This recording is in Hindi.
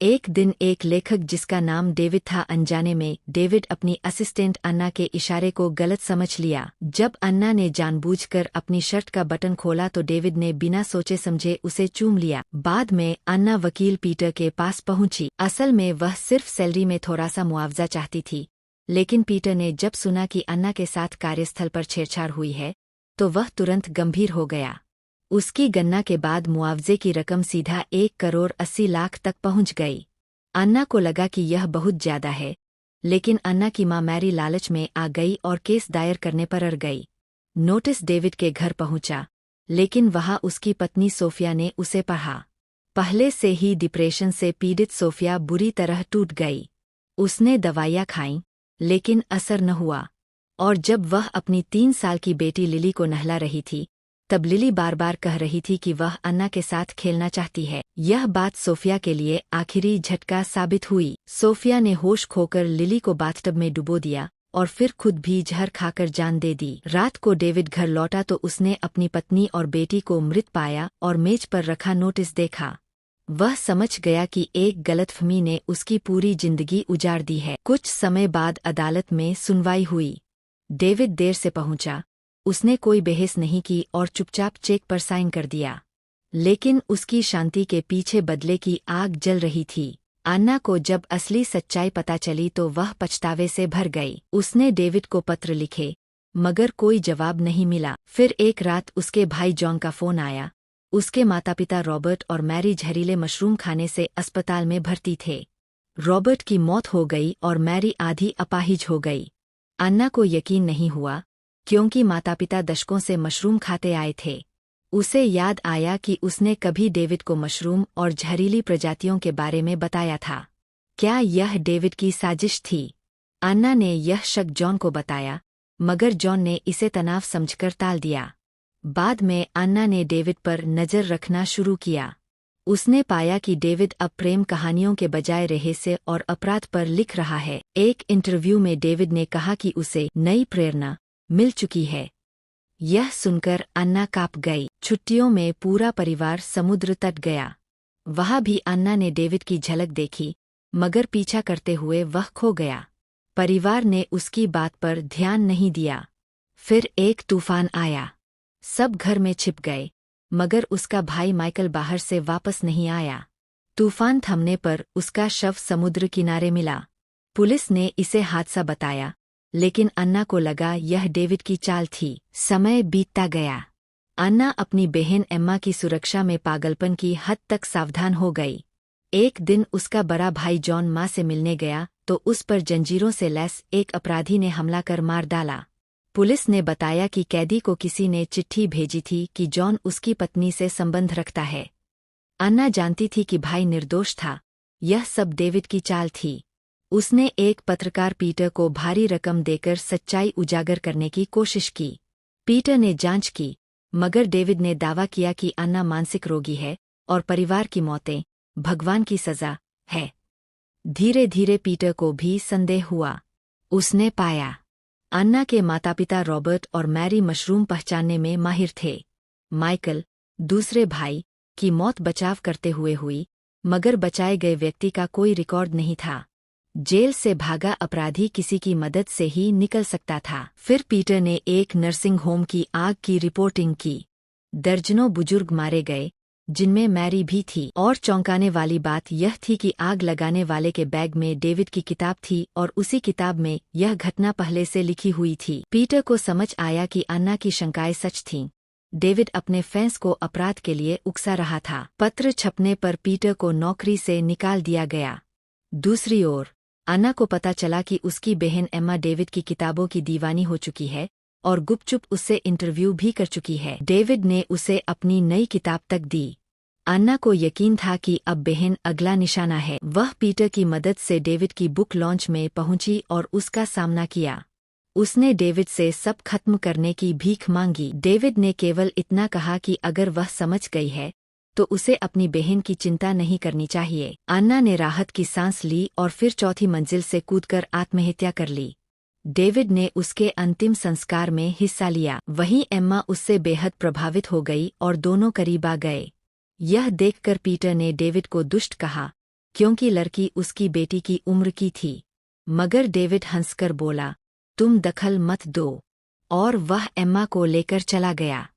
एक दिन एक लेखक जिसका नाम डेविड था, अनजाने में डेविड अपनी असिस्टेंट अन्ना के इशारे को गलत समझ लिया। जब अन्ना ने जानबूझकर अपनी शर्ट का बटन खोला तो डेविड ने बिना सोचे समझे उसे चूम लिया। बाद में अन्ना वकील पीटर के पास पहुंची। असल में वह सिर्फ सैलरी में थोड़ा सा मुआवजा चाहती थी, लेकिन पीटर ने जब सुना कि अन्ना के साथ कार्यस्थल पर छेड़छाड़ हुई है तो वह तुरंत गंभीर हो गया। उसकी गणना के बाद मुआवजे की रकम सीधा 1,80,00,000 तक पहुंच गई। अन्ना को लगा कि यह बहुत ज्यादा है, लेकिन अन्ना की मां मैरी लालच में आ गई और केस दायर करने पर अड़ गई। नोटिस डेविड के घर पहुंचा, लेकिन वहां उसकी पत्नी सोफिया ने उसे पढ़ा। पहले से ही डिप्रेशन से पीड़ित सोफिया बुरी तरह टूट गई। उसने दवाइयां खाईं, लेकिन असर न हुआ, और जब वह अपनी 3 साल की बेटी लिली को नहला रही थी तब लिली बार बार कह रही थी कि वह अन्ना के साथ खेलना चाहती है। यह बात सोफिया के लिए आखिरी झटका साबित हुई। सोफिया ने होश खोकर लिली को बाथटब में डुबो दिया और फिर खुद भी जहर खाकर जान दे दी। रात को डेविड घर लौटा तो उसने अपनी पत्नी और बेटी को मृत पाया और मेज पर रखा नोटिस देखा। वह समझ गया कि एक गलतफहमी ने उसकी पूरी जिंदगी उजाड़ दी है। कुछ समय बाद अदालत में सुनवाई हुई। डेविड देर से पहुंचा। उसने कोई बहस नहीं की और चुपचाप चेक पर साइन कर दिया, लेकिन उसकी शांति के पीछे बदले की आग जल रही थी। अन्ना को जब असली सच्चाई पता चली तो वह पछतावे से भर गई। उसने डेविड को पत्र लिखे, मगर कोई जवाब नहीं मिला। फिर एक रात उसके भाई जॉन का फोन आया। उसके माता पिता रॉबर्ट और मैरी जहरीले मशरूम खाने से अस्पताल में भर्ती थे। रॉबर्ट की मौत हो गई और मैरी आधी अपाहिज हो गई। अन्ना को यकीन नहीं हुआ, क्योंकि माता पिता दशकों से मशरूम खाते आए थे। उसे याद आया कि उसने कभी डेविड को मशरूम और जहरीली प्रजातियों के बारे में बताया था। क्या यह डेविड की साजिश थी? अन्ना ने यह शक जॉन को बताया, मगर जॉन ने इसे तनाव समझकर टाल दिया। बाद में अन्ना ने डेविड पर नज़र रखना शुरू किया। उसने पाया कि डेविड अब प्रेम कहानियों के बजाय रहस्य और अपराध पर लिख रहा है। एक इंटरव्यू में डेविड ने कहा कि उसे नई प्रेरणा मिल चुकी है। यह सुनकर अन्ना कांप गई। छुट्टियों में पूरा परिवार समुद्र तट गया। वहां भी अन्ना ने डेविड की झलक देखी, मगर पीछा करते हुए वह खो गया। परिवार ने उसकी बात पर ध्यान नहीं दिया। फिर एक तूफान आया। सब घर में छिप गए, मगर उसका भाई माइकल बाहर से वापस नहीं आया। तूफान थमने पर उसका शव समुद्र किनारे मिला। पुलिस ने इसे हादसा बताया, लेकिन अन्ना को लगा यह डेविड की चाल थी। समय बीतता गया। अन्ना अपनी बहन एम्मा की सुरक्षा में पागलपन की हद तक सावधान हो गई। एक दिन उसका बड़ा भाई जॉन मां से मिलने गया तो उस पर जंजीरों से लैस एक अपराधी ने हमला कर मार डाला। पुलिस ने बताया कि कैदी को किसी ने चिट्ठी भेजी थी कि जॉन उसकी पत्नी से संबंध रखता है। अन्ना जानती थी कि भाई निर्दोष था। यह सब डेविड की चाल थी। उसने एक पत्रकार पीटर को भारी रकम देकर सच्चाई उजागर करने की कोशिश की। पीटर ने जांच की, मगर डेविड ने दावा किया कि अन्ना मानसिक रोगी है और परिवार की मौतें भगवान की सजा है। धीरे धीरे पीटर को भी संदेह हुआ। उसने पाया अन्ना के माता पिता रॉबर्ट और मैरी मशरूम पहचानने में माहिर थे। माइकल, दूसरे भाई, की मौत बचाव करते हुए हुई, मगर बचाए गए व्यक्ति का कोई रिकॉर्ड नहीं था। जेल से भागा अपराधी किसी की मदद से ही निकल सकता था। फिर पीटर ने एक नर्सिंग होम की आग की रिपोर्टिंग की। दर्जनों बुजुर्ग मारे गए, जिनमें मैरी भी थी। और चौंकाने वाली बात यह थी कि आग लगाने वाले के बैग में डेविड की किताब थी और उसी किताब में यह घटना पहले से लिखी हुई थी। पीटर को समझ आया कि अन्ना की शंकाएं सच थीं। डेविड अपने फैंस को अपराध के लिए उकसा रहा था। पत्र छपने पर पीटर को नौकरी से निकाल दिया गया। दूसरी ओर अन्ना को पता चला कि उसकी बहन एम्मा डेविड की किताबों की दीवानी हो चुकी है और गुपचुप उससे इंटरव्यू भी कर चुकी है। डेविड ने उसे अपनी नई किताब तक दी। अन्ना को यकीन था कि अब बहन अगला निशाना है। वह पीटर की मदद से डेविड की बुक लॉन्च में पहुंची और उसका सामना किया। उसने डेविड से सब खत्म करने की भीख मांगी। डेविड ने केवल इतना कहा कि अगर वह समझ गई है तो उसे अपनी बहन की चिंता नहीं करनी चाहिए। अन्ना ने राहत की सांस ली और फिर चौथी मंजिल से कूदकर आत्महत्या कर ली। डेविड ने उसके अंतिम संस्कार में हिस्सा लिया। वहीं एम्मा उससे बेहद प्रभावित हो गई और दोनों करीब आ गए। यह देखकर पीटर ने डेविड को दुष्ट कहा, क्योंकि लड़की उसकी बेटी की उम्र की थी। मगर डेविड हंसकर बोला, तुम दखल मत दो। और वह एम्मा को लेकर चला गया।